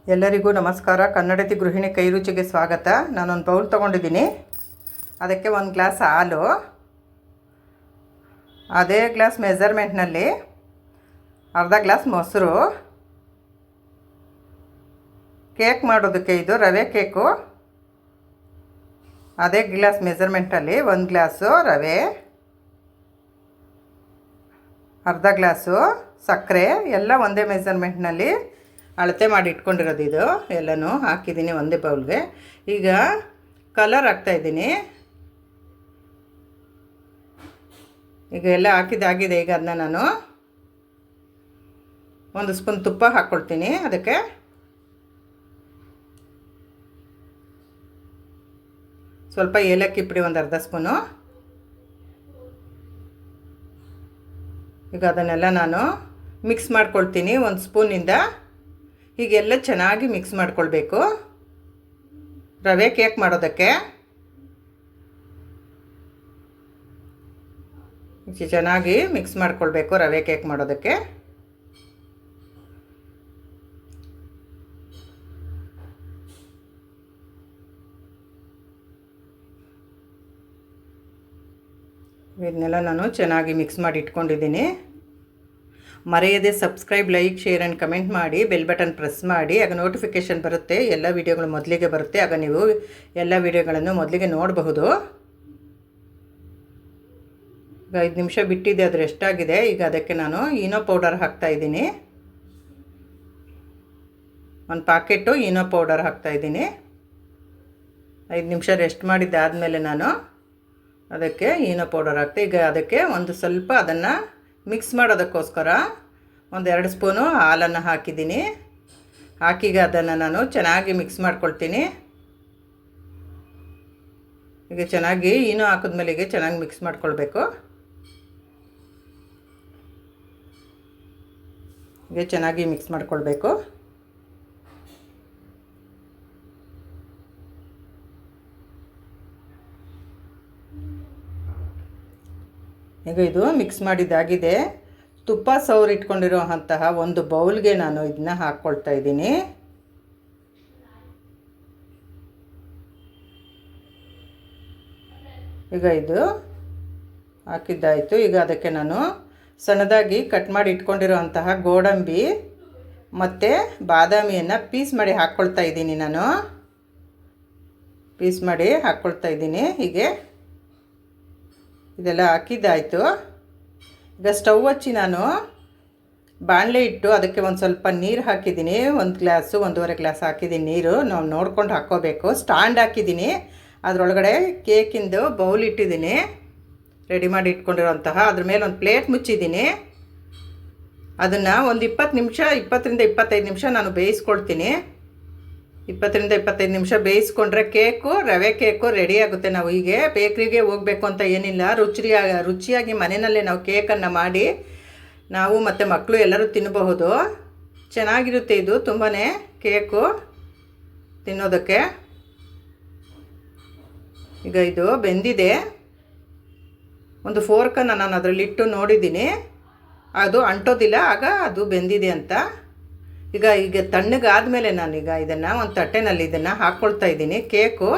ಎಲ್ಲರಿಗೂ ನಮಸ್ಕಾರ. ಕನ್ನಡತಿ ಗೃಹಿಣಿ ಕೈರುಚಿಗೆ ಸ್ವಾಗತ. ನಾನೊಂದು ಬೌಲ್ ತೊಗೊಂಡಿದ್ದೀನಿ. ಅದಕ್ಕೆ 1 ಗ್ಲಾಸ್ ಹಾಲು, ಅದೇ ಗ್ಲಾಸ್ ಮೆಜರ್ಮೆಂಟ್ನಲ್ಲಿ ಅರ್ಧ ಗ್ಲಾಸ್ ಮೊಸರು. ಕೇಕ್ ಮಾಡೋದಕ್ಕೆ ಇದು ರವೆ ಕೇಕು. ಅದೇ ಗ್ಲಾಸ್ ಮೆಜರ್ಮೆಂಟಲ್ಲಿ 1 ಗ್ಲಾಸು ರವೆ, ಅರ್ಧ ಗ್ಲಾಸು ಸಕ್ಕರೆ, ಎಲ್ಲ ಒಂದೇ ಮೆಜರ್ಮೆಂಟ್ನಲ್ಲಿ ಅಳತೆ ಮಾಡಿ ಇಟ್ಕೊಂಡಿರೋದು. ಇದು ಎಲ್ಲನೂ ಹಾಕಿದ್ದೀನಿ ಒಂದೇ ಬೌಲ್ಗೆ. ಈಗ ಕಲರ್ ಹಾಕ್ತಾಯಿದ್ದೀನಿ. ಈಗ ಎಲ್ಲ ಹಾಕಿದ್ದಾಗಿದೆ. ಈಗ ಅದನ್ನ ನಾನು 1 ಸ್ಪೂನ್ ತುಪ್ಪ ಹಾಕ್ಕೊಳ್ತೀನಿ. ಅದಕ್ಕೆ ಸ್ವಲ್ಪ ಏಲಕ್ಕಿ ಪುಡಿ, 1 ಅರ್ಧ ಸ್ಪೂನು. ಈಗ ಅದನ್ನೆಲ್ಲ ನಾನು ಮಿಕ್ಸ್ ಮಾಡ್ಕೊಳ್ತೀನಿ 1 ಸ್ಪೂನಿಂದ. ಹೀಗೆಲ್ಲ ಚೆನ್ನಾಗಿ ಮಿಕ್ಸ್ ಮಾಡ್ಕೊಳ್ಬೇಕು. ರವೆ ಕೇಕ್ ಮಾಡೋದಕ್ಕೆ ಚೆನ್ನಾಗಿ ಮಿಕ್ಸ್ ಮಾಡ್ಕೊಳ್ಬೇಕು. ರವೆ ಕೇಕ್ ಮಾಡೋದಕ್ಕೆ ಇದನ್ನೆಲ್ಲ ನಾನು ಚೆನ್ನಾಗಿ ಮಿಕ್ಸ್ ಮಾಡಿ ಇಟ್ಕೊಂಡಿದ್ದೀನಿ. ಮರೆಯದೆ subscribe, like, share and comment ಮಾಡಿ. ಬೆಲ್ ಬಟನ್ ಪ್ರೆಸ್ ಮಾಡಿ. ಆಗ ನೋಟಿಫಿಕೇಷನ್ ಬರುತ್ತೆ. ಎಲ್ಲ ವೀಡಿಯೋಗಳು ಮೊದಲಿಗೆ ಬರುತ್ತೆ. ಆಗ ನೀವು ಎಲ್ಲ ವೀಡಿಯೋಗಳನ್ನು ಮೊದಲಿಗೆ ನೋಡಬಹುದು. ಈಗ 5 ನಿಮಿಷ ಬಿಟ್ಟಿದೆ. ಅದು ಎಷ್ಟಾಗಿದೆ. ಈಗ ಅದಕ್ಕೆ ನಾನು ಈನೋ ಪೌಡರ್ ಹಾಕ್ತಾಯಿದ್ದೀನಿ. 1 ಪ್ಯಾಕೆಟು ಈನೋ ಪೌಡರ್ ಹಾಕ್ತಾಯಿದ್ದೀನಿ. 5 ನಿಮಿಷ ರೆಸ್ಟ್ ಮಾಡಿದ್ದಾದಮೇಲೆ ನಾನು ಅದಕ್ಕೆ ಈನೋ ಪೌಡರ್ ಹಾಕ್ತೆ. ಈಗ ಅದಕ್ಕೆ ಒಂದು ಸ್ವಲ್ಪ ಅದನ್ನು ಮಿಕ್ಸ್ ಮಾಡೋದಕ್ಕೋಸ್ಕರ 1-2 ಸ್ಪೂನು ಹಾಲನ್ನು ಹಾಕಿದ್ದೀನಿ. ಹಾಕೀಗ ಅದನ್ನು ನಾನು ಚೆನ್ನಾಗಿ ಮಿಕ್ಸ್ ಮಾಡ್ಕೊಳ್ತೀನಿ. ಈಗ ಚೆನ್ನಾಗಿ ಈನೋ ಹಾಕಿದ್ಮೇಲೆ ಈಗ ಚೆನ್ನಾಗಿ ಮಿಕ್ಸ್ ಮಾಡ್ಕೊಳ್ಬೇಕು. ಈಗ ಚೆನ್ನಾಗಿ ಮಿಕ್ಸ್ ಮಾಡ್ಕೊಳ್ಬೇಕು. ಈಗ ಇದು ಮಿಕ್ಸ್ ಮಾಡಿದ್ದಾಗಿದೆ. ತುಪ್ಪ ಸವರಿ ಇಟ್ಕೊಂಡಿರೋ ಅಂತಹ ಒಂದು ಬೌಲ್ಗೆ ನಾನು ಇದನ್ನ ಹಾಕ್ಕೊಳ್ತಾ ಇದ್ದೀನಿ. ಈಗ ಇದು ಹಾಕಿದ್ದಾಯಿತು. ಈಗ ಅದಕ್ಕೆ ನಾನು ಸಣ್ಣದಾಗಿ ಕಟ್ ಮಾಡಿ ಇಟ್ಕೊಂಡಿರೋ ಅಂತಹ ಗೋಡಂಬಿ ಮತ್ತು ಬಾದಾಮಿಯನ್ನು ಪೀಸ್ ಮಾಡಿ ಹಾಕ್ಕೊಳ್ತಾ ಇದ್ದೀನಿ. ನಾನು ಪೀಸ್ ಮಾಡಿ ಹಾಕ್ಕೊಳ್ತಾ ಇದ್ದೀನಿ. ಹೀಗೆ ಇದೆಲ್ಲ ಹಾಕಿದ್ದಾಯಿತು. ಈಗ ಸ್ಟವ್ ಹಚ್ಚಿ ನಾನು ಬಾಣಲೆ ಇಟ್ಟು ಅದಕ್ಕೆ ಒಂದು ಸ್ವಲ್ಪ ನೀರು ಹಾಕಿದ್ದೀನಿ. 1 ಗ್ಲಾಸು 1.5 ಗ್ಲಾಸ್ ಹಾಕಿದ್ದೀನಿ ನೀರು. ನಾವು ನೋಡ್ಕೊಂಡು ಹಾಕ್ಕೋಬೇಕು. ಸ್ಟ್ಯಾಂಡ್ ಹಾಕಿದ್ದೀನಿ. ಅದರೊಳಗಡೆ ಕೇಕಿಂದು ಬೌಲ್ ಇಟ್ಟಿದ್ದೀನಿ, ರೆಡಿ ಮಾಡಿ ಇಟ್ಕೊಂಡಿರೋಂತಹ. ಅದ್ರ ಮೇಲೆ ಒಂದು ಪ್ಲೇಟ್ ಮುಚ್ಚಿದ್ದೀನಿ. ಅದನ್ನು ಒಂದು 20 ನಿಮಿಷ, 20ರಿಂದ 25 ನಿಮಿಷ ನಾನು ಬೇಯಿಸ್ಕೊಳ್ತೀನಿ. 20ರಿಂದ 25 ನಿಮಿಷ ಬೇಯಿಸ್ಕೊಂಡ್ರೆ ಕೇಕು, ರವೆ ಕೇಕು ರೆಡಿ ಆಗುತ್ತೆ. ನಾವು ಹೀಗೆ ಬೇಕ್ರಿಗೆ ಹೋಗಬೇಕು ಅಂತ ಏನಿಲ್ಲ. ರುಚಿಯಾಗಿ ಮನೆಯಲ್ಲೇ ನಾವು ಕೇಕನ್ನು ಮಾಡಿ ನಾವು ಮತ್ತು ಮಕ್ಕಳು ಎಲ್ಲರೂ ತಿನ್ನಬಹುದು. ಚೆನ್ನಾಗಿರುತ್ತೆ ಇದು ತುಂಬಾ ಕೇಕು ತಿನ್ನೋದಕ್ಕೆ. ಈಗ ಇದು ಬೆಂದಿದೆ. ಒಂದು ಫೋರ್ಕನ್ನು ನಾನು ಅದರಲ್ಲಿಟ್ಟು ನೋಡಿದ್ದೀನಿ, ಅದು ಅಂಟೋದಿಲ್ಲ. ಆಗ ಅದು ಬೆಂದಿದೆ ಅಂತ. ಈಗ ತಣ್ಣಗಾದಮೇಲೆ ನಾನೀಗ ಇದನ್ನು ಒಂದು ತಟ್ಟೆನಲ್ಲಿ ಇದನ್ನು ಹಾಕ್ಕೊಳ್ತಾ ಇದ್ದೀನಿ. ಕೇಕು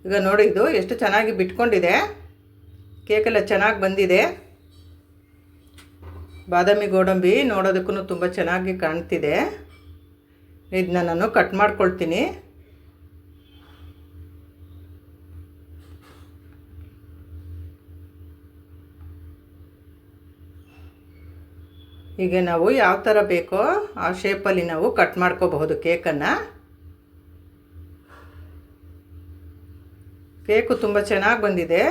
ಈಗ ನೋಡಿ, ಇದು ಎಷ್ಟು ಚೆನ್ನಾಗಿ ಬಿಟ್ಕೊಂಡಿದೆ. ಕೇಕೆಲ್ಲ ಚೆನ್ನಾಗಿ ಬಂದಿದೆ. ಬಾದಾಮಿ ಗೋಡಂಬಿ ನೋಡೋದಕ್ಕೂ ತುಂಬ ಚೆನ್ನಾಗಿ ಕಾಣ್ತಿದೆ. ಇದನ್ನ ನಾನು ಕಟ್ ಮಾಡ್ಕೊಳ್ತೀನಿ. ಹೀಗೆ ನಾವು ಯಾವ ಥರ ಬೇಕೋ ಆ ಶೇಪಲ್ಲಿ ನಾವು ಕಟ್ ಮಾಡ್ಕೋಬಹುದು ಕೇಕನ್ನು. ಕೇಕು ತುಂಬ ಚೆನ್ನಾಗಿ ಬಂದಿದೆ.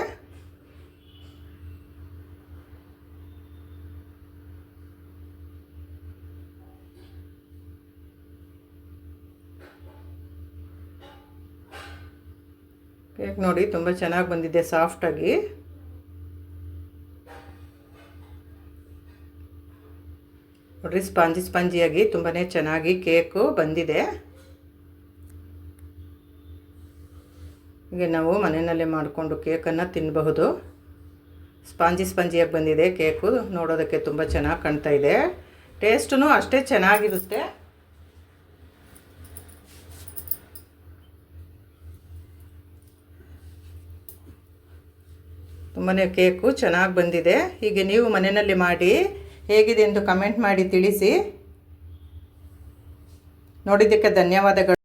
ಕೇಕ್ ನೋಡಿ ತುಂಬ ಚೆನ್ನಾಗಿ ಬಂದಿದೆ, ಸಾಫ್ಟಾಗಿ. ನೋಡಿರಿ, ಸ್ಪಾಂಜಿಯಾಗಿ ತುಂಬಾ ಚೆನ್ನಾಗಿ ಕೇಕು ಬಂದಿದೆ. ಹೀಗೆ ನಾವು ಮನೆಯಲ್ಲೇ ಮಾಡಿಕೊಂಡು ಕೇಕನ್ನು ತಿನ್ನಬಹುದು. ಸ್ಪಾಂಜಿಯಾಗಿ ಬಂದಿದೆ ಕೇಕು. ನೋಡೋದಕ್ಕೆ ತುಂಬ ಚೆನ್ನಾಗಿ ಕಾಣ್ತಾ ಇದೆ. ಟೇಸ್ಟೂ ಅಷ್ಟೇ ಚೆನ್ನಾಗಿರುತ್ತೆ. ತುಂಬಾ ಕೇಕು ಚೆನ್ನಾಗಿ ಬಂದಿದೆ. ಹೀಗೆ ನೀವು ಮನೆಯಲ್ಲಿ ಮಾಡಿ ಹೇಗಿದೆ ಎಂದು ಕಮೆಂಟ್ ಮಾಡಿ ತಿಳಿಸಿ. ನೋಡಿದ್ದಕ್ಕೆ ಧನ್ಯವಾದಗಳು.